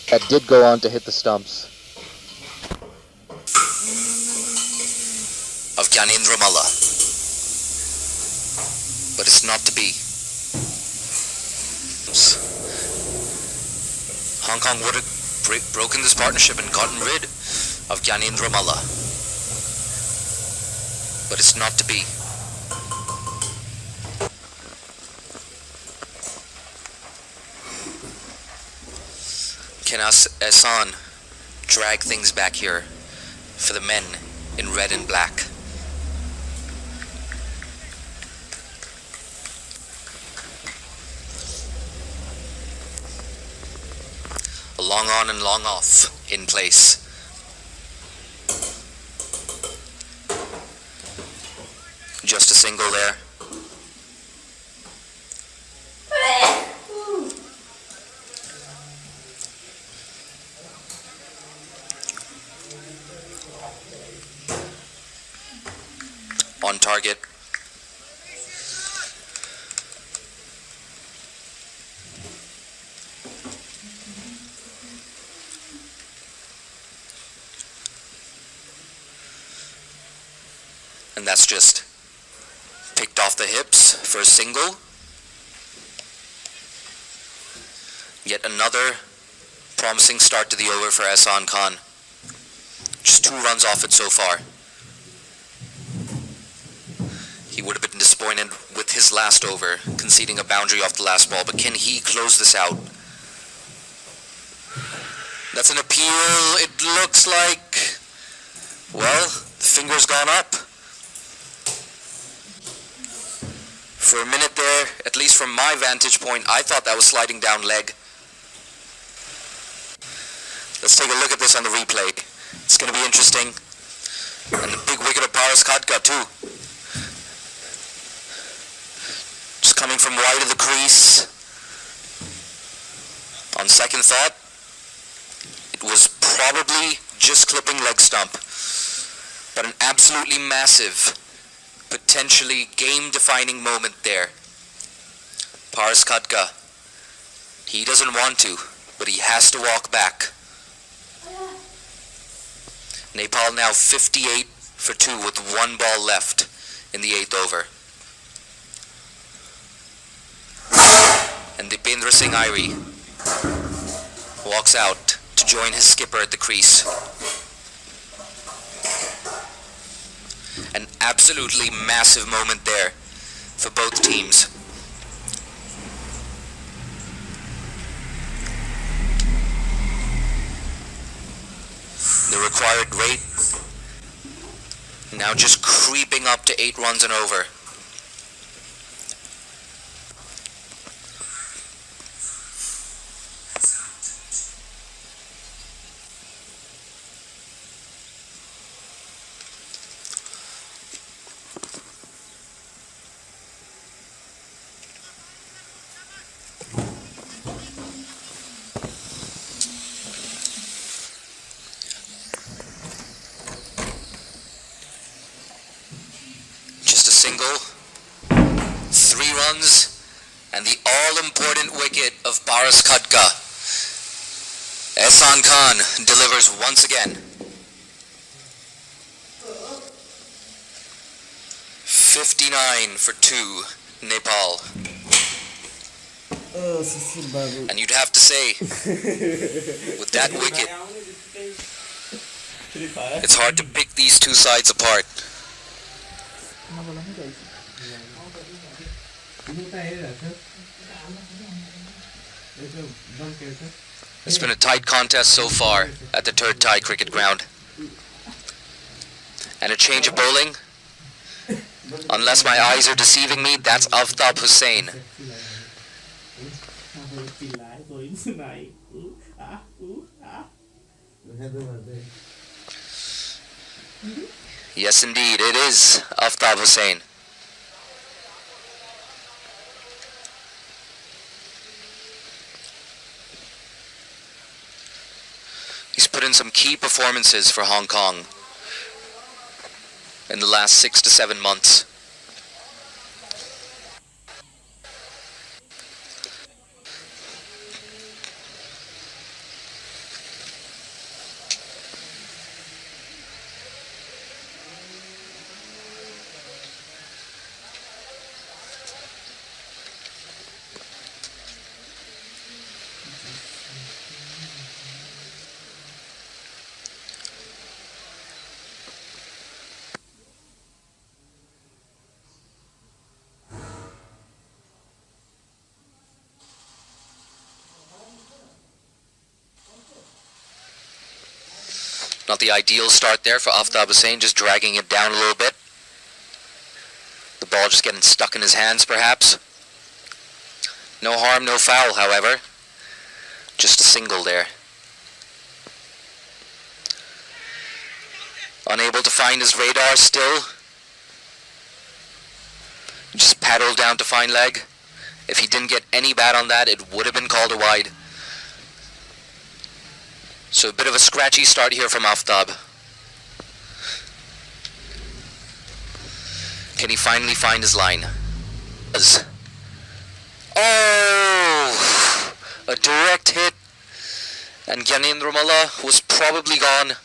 That did go on to hit the stumps. Of Gyanendra Malla. But it's not to be. Hong Kong would have broken this partnership and gotten rid of Gyanendra Malla. But it's not to be. Can Ehsan drag things back here for the men in red and black? A long on and long off in place. Just a single there. On target. And that's just picked off the hips for a single. Yet another promising start to the over for Ehsan Khan. Just 2 runs off it so far. He would have been disappointed with his last over, conceding a boundary off the last ball, but can he close this out? That's an appeal. It looks like, well, the finger's gone up. For a minute there, at least from my vantage point, I thought that was sliding down leg. Let's take a look at this on the replay. It's going to be interesting. And the big wicket of Paras Khadka too. Just coming from wide of the crease. On second thought, it was probably just clipping leg stump. But an absolutely massive, potentially game-defining moment there. Paras Khadka, he doesn't want to, but he has to walk back. Nepal now 58 for 2 with 1 ball left in the 8th over. And Dipendra Singh Airi walks out to join his skipper at the crease. An absolutely massive moment there for both teams. The required rate now just creeping up to 8 runs and over. Single, 3 runs, and the all-important wicket of Paras Khadka. Ehsan Khan delivers once again. 59 for 2, Nepal. And you'd have to say, with that wicket, it's hard to pick these two sides apart. It's been a tight contest so far at the third Thai cricket ground. And a change of bowling, unless my eyes are deceiving me, that's Aftab Hussain. Yes, indeed, it is Aftab Hussain. He's put in some key performances for Hong Kong in the last 6 to 7 months. Not the ideal start there for Aftab Hussain, just dragging it down a little bit. The ball just getting stuck in his hands, perhaps. No harm, no foul, however. Just a single there. Unable to find his radar still. Just paddled down to fine leg. If he didn't get any bat on that, it would have been called a wide. So a bit of a scratchy start here from Aftab. Can he finally find his line? Oh! A direct hit. And Gyanendra Malla was probably gone.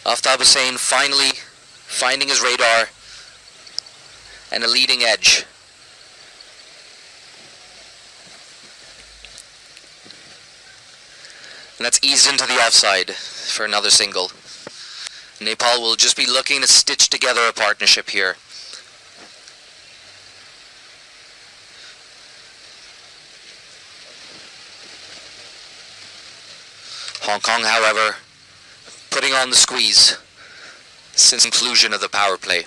Aftab Hussain finally finding his radar and a leading edge. And that's eased into the offside for another single. Nepal will just be looking to stitch together a partnership here. Hong Kong, however, putting on the squeeze since conclusion of the power play.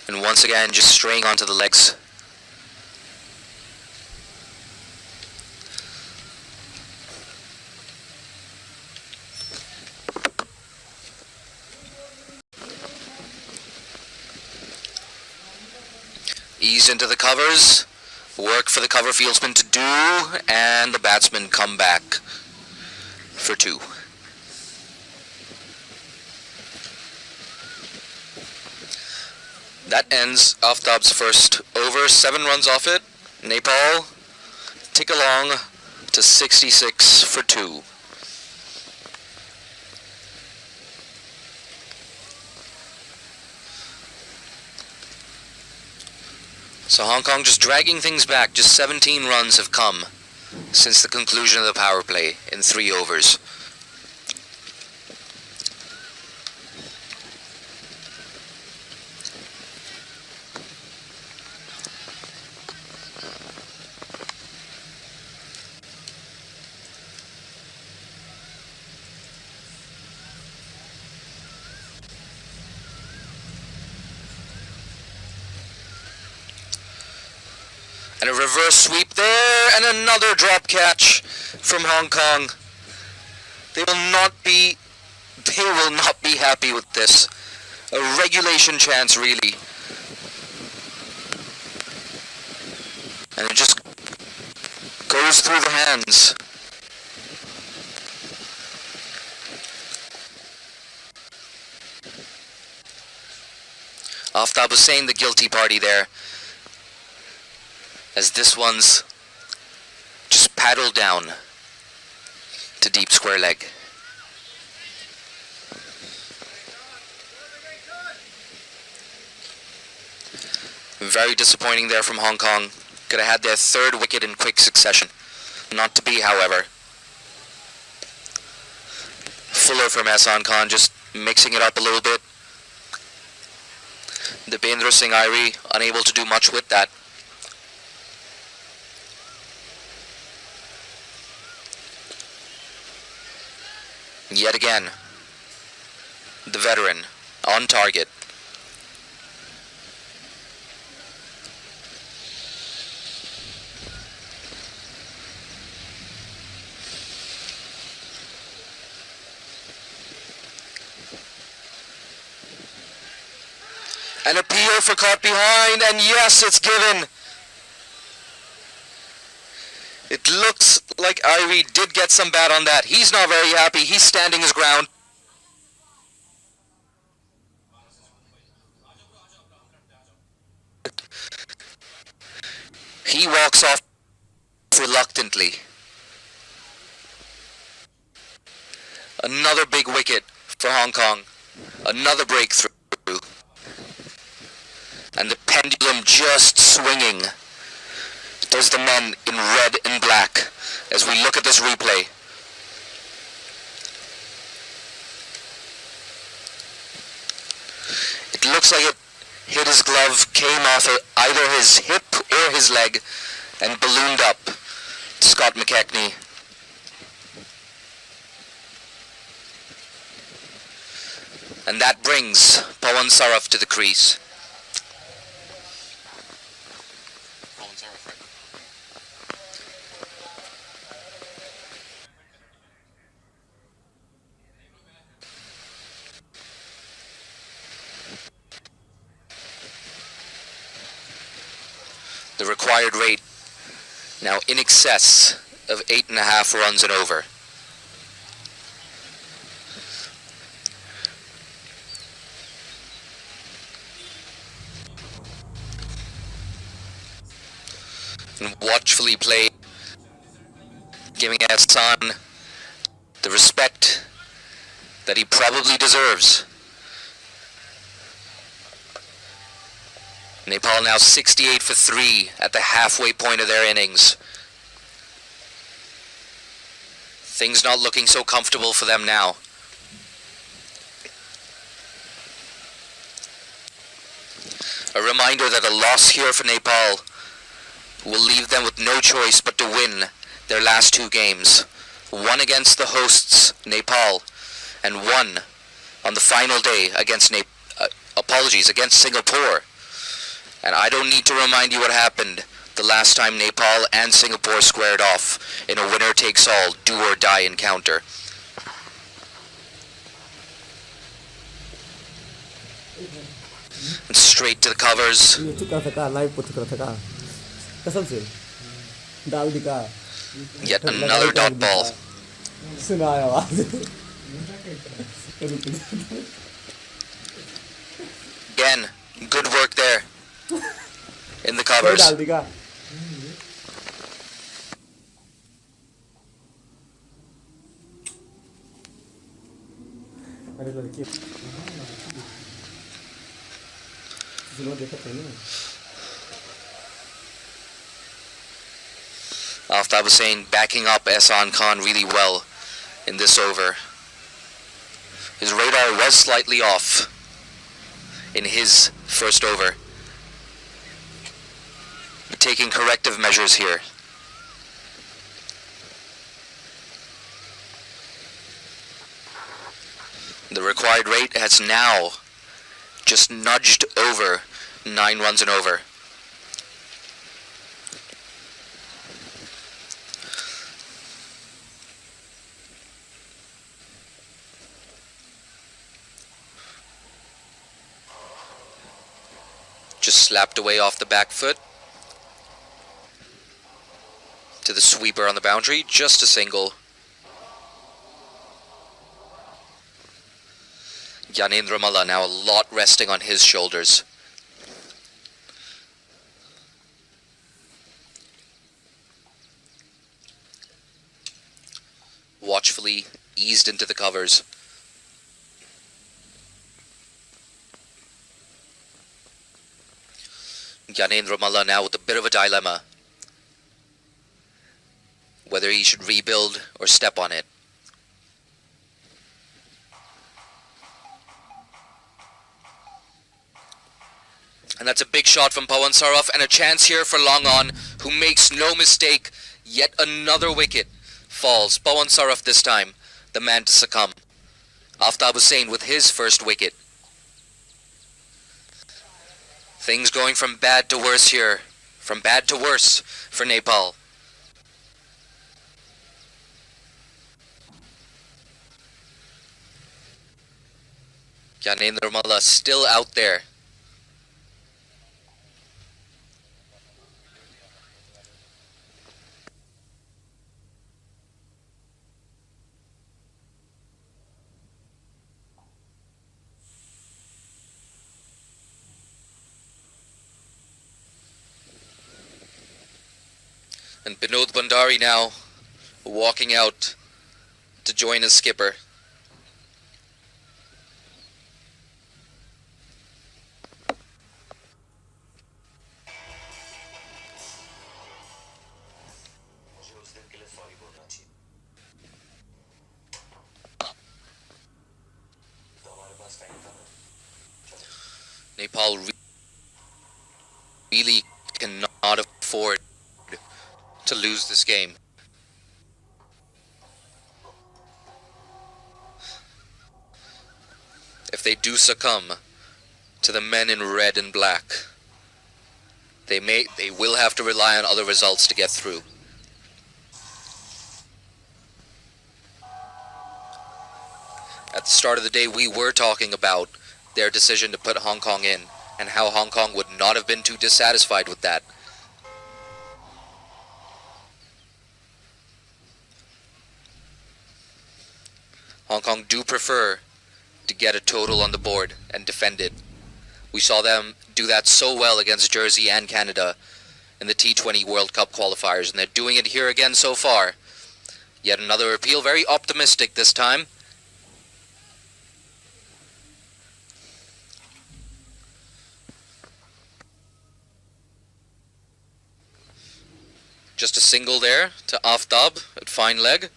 And once again, just straying onto the legs. Ease into the covers. Work for the cover fieldsman to do, and the batsmen come back for two. That ends Aftab's first over, 7 runs off it. Nepal tick along to 66 for 2. So Hong Kong just dragging things back. Just 17 runs have come since the conclusion of the power play in 3 overs. And a reverse sweep there, and another drop catch from Hong Kong. They will not be happy with this. A regulation chance, really. And it just goes through the hands. Aftab Hussain, the guilty party there, as this one's just paddled down to deep square leg. Very disappointing there from Hong Kong. Could have had their 3rd wicket in quick succession. Not to be, however. Fuller from Ehsan Khan, just mixing it up a little bit. Dipendra Singh Airi unable to do much with that. Yet again, the veteran on target. An appeal for caught behind, and yes, it's given. It looks like Irie did get some bat on that. He's not very happy. He's standing his ground. He walks off reluctantly. Another big wicket for Hong Kong. Another breakthrough. And the pendulum just swinging. There's the men in red and black as we look at this replay. looks like it hit his glove, came off either his hip or his leg, and ballooned up. Scott McKechnie. And that brings Pawan Saraf to the crease. The required rate now in excess of 8.5 runs and over. And watchfully played, giving Ehsan the respect that he probably deserves. Nepal now 68 for 3 at the halfway point of their innings. Things not looking so comfortable for them now. A reminder that a loss here for Nepal will leave them with no choice but to win their last 2 games. One against the hosts, Nepal, and one on the final day against against Singapore. And I don't need to remind you what happened the last time Nepal and Singapore squared off in a winner-takes-all, do-or-die encounter. And straight to the covers. Yet another dot ball. Again, good work there in the covers. Aftab Hussain backing up Ehsan Khan really well in this over. His radar was slightly off in his first over, but taking corrective measures here. The required rate has now just nudged over 9 runs and over. Just slapped away off the back foot to the sweeper on the boundary, just a single. Gyanendra Malla now a lot resting on his shoulders. Watchfully eased into the covers. Gyanendra Malla now with a bit of a dilemma, whether he should rebuild or step on it. And that's a big shot from Pawan Saraf, and a chance here for Long On, who makes no mistake. Yet another wicket falls. Pawan Saraf this time, the man to succumb. Aftab Hussain with his first wicket. Things going from bad to worse here. From bad to worse for Nepal. Gyanendra Malla still out there. And Binod Bhandari now walking out to join his skipper. Nepal really cannot afford to lose this game. If they do succumb to the men in red and black, they will have to rely on other results to get through. At the start of the day, we were talking about their decision to put Hong Kong in, and how Hong Kong would not have been too dissatisfied with that. Hong Kong do prefer to get a total on the board and defend it. We saw them do that so well against Jersey and Canada in the T20 World Cup qualifiers, and they're doing it here again so far. Yet another appeal, very optimistic this time. Just a single there to Aftab at fine leg.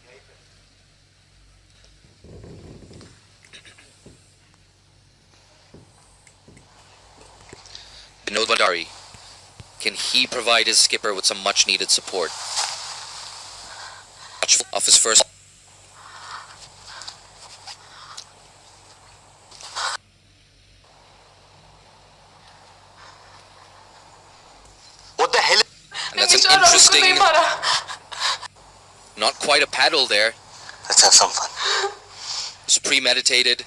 Vinod Bhandari, can he provide his skipper with some much needed support? Off his first. What the hell? And that's an interesting, not quite a paddle there. Let's have some fun. It's premeditated.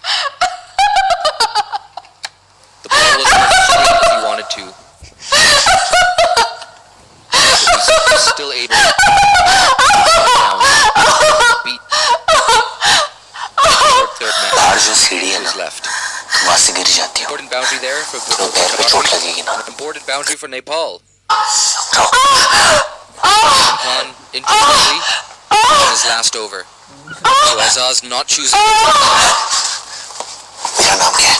The ball was as straight as he wanted to. He's still able to beat third man who's left. Important boundary there for important boundary for Nepal. Khan interestingly on his last over. So Azaz not choosing. मेरा नाम क्या है?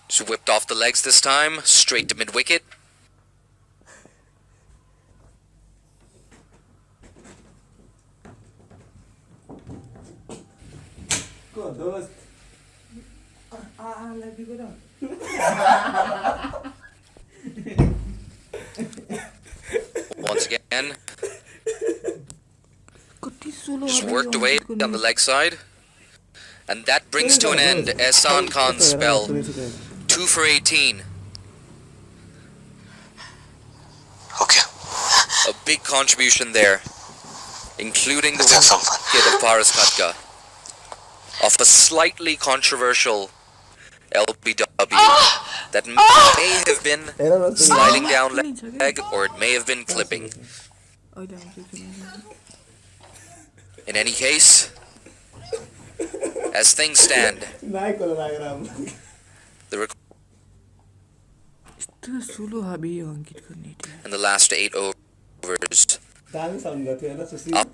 Just whipped off the legs this time, straight to mid-wicket. Once again, just worked away on the leg side. And that brings to an end Ehsan Khan's spell. 2 for 18. Okay. A big contribution there, including the Let's have some fun. wicket of Paras Khatka off a slightly controversial LBW that may have been sliding down leg, or it may have been clipping. In any case, as things stand, the and the last 8 overs up.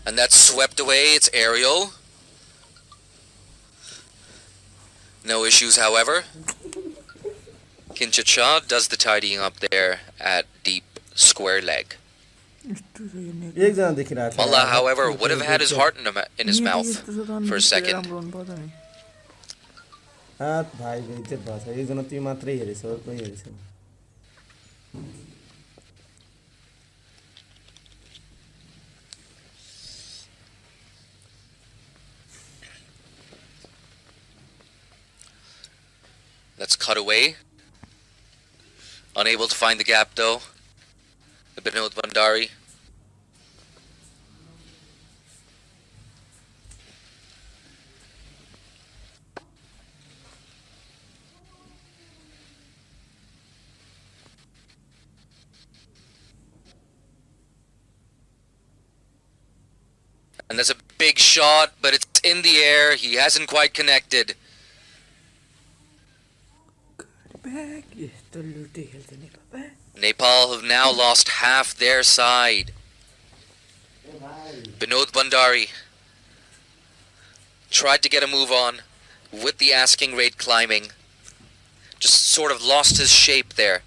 And that's swept away. It's aerial. No issues, however. Kinchit Shah does the tidying up there at deep square leg. Mullah, however, would have had his heart in his mouth for a second. That's cut away. Unable to find the gap though. Vinod Bhandari. big shot, but it's in the air. He hasn't quite connected. Nepal have now lost half their side. Binod Bandari tried to get a move on with the asking rate climbing. Just sort of lost his shape there.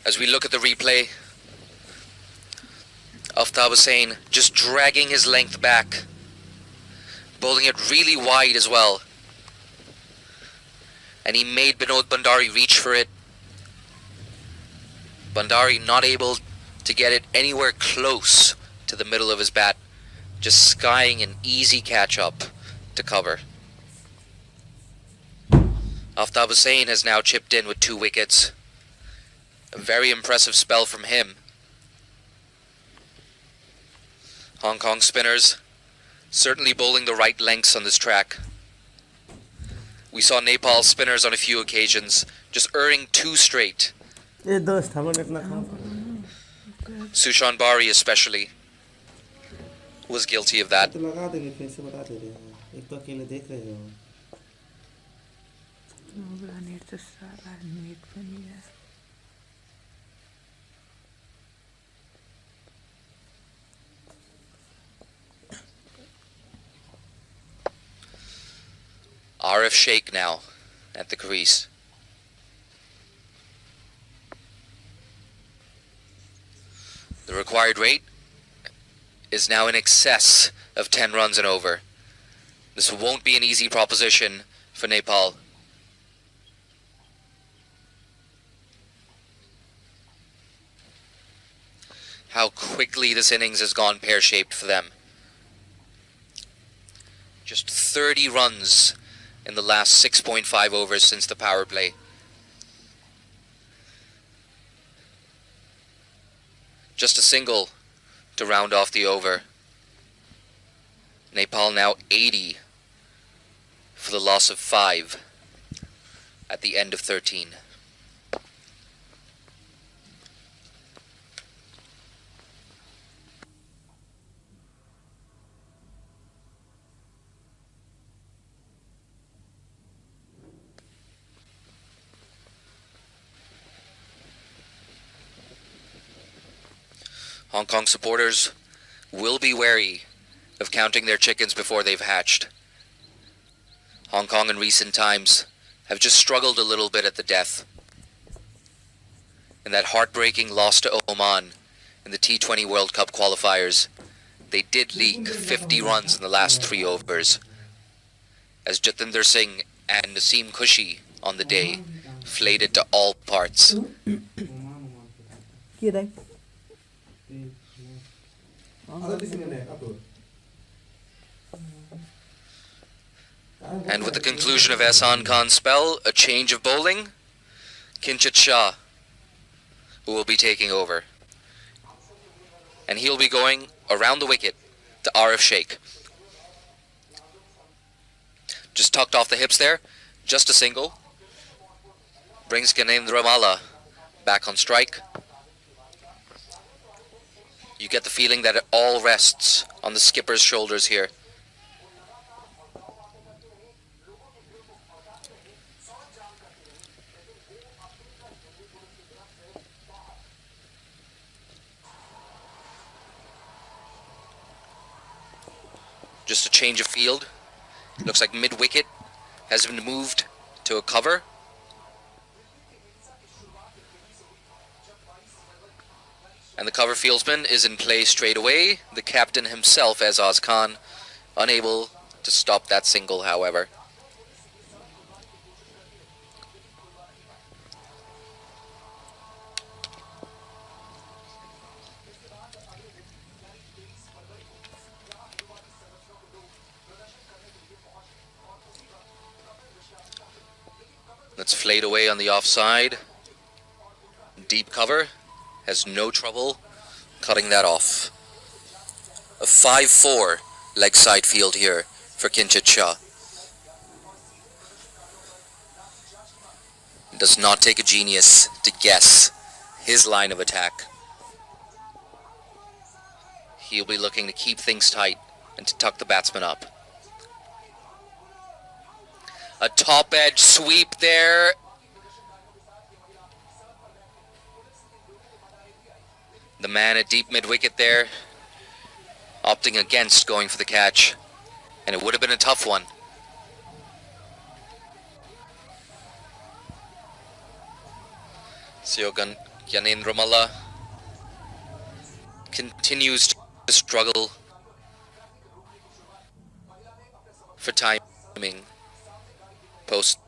As we look at the replay, Aftab Hussain just dragging his length back, bowling it really wide as well. And he made Binod Bandari reach for it. Bandari not able to get it anywhere close to the middle of his bat, just skying an easy catch up to cover. Aftab Hussain has now chipped in with 2 wickets. A very impressive spell from him. Hong Kong spinners certainly bowling the right lengths on this track. We saw Nepal spinners on a few occasions just erring too straight. Sushan Bari especially was guilty of that. RF Sheikh now at the crease. The required rate is now in excess of 10 runs and over. This won't be an easy proposition for Nepal. How quickly this innings has gone pear-shaped for them. Just 30 runs in the last 6.5 overs since the power play. Just a single to round off the over. Nepal now 80 for the loss of 5 at the end of 13. Hong Kong supporters will be wary of counting their chickens before they've hatched. Hong Kong in recent times have just struggled a little bit at the death. In that heartbreaking loss to Oman in the T20 World Cup qualifiers, they did leak 50 runs in the last 3 overs, as Jatinder Singh and Naseem Khushi on the day flayed it to all parts. And with the conclusion of Ehsan Khan's spell, a change of bowling, Kinchit Shah, who will be taking over. And he'll be going around the wicket to RF Sheikh. Just tucked off the hips there, just a single. Brings Gyanendra Malla back on strike. You get the feeling that it all rests on the skipper's shoulders here. Just a change of field. Looks like mid-wicket has been moved to a cover. And the cover fieldsman is in play straight away. The captain himself, Azaz Khan, unable to stop that single, however. That's flayed away on the offside. Deep cover. Has no trouble cutting that off. A 5-4 leg side field here for Kinchit Shah. It does not take a genius to guess his line of attack. He'll be looking to keep things tight and to tuck the batsman up. A top edge sweep there. The man at deep mid-wicket there, opting against going for the catch. And it would have been a tough one. Siogan Gyanendramala continues to struggle for timing post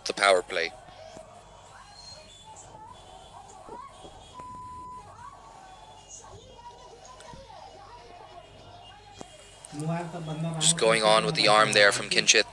the power play. Just going on with the arm there from Kinchit.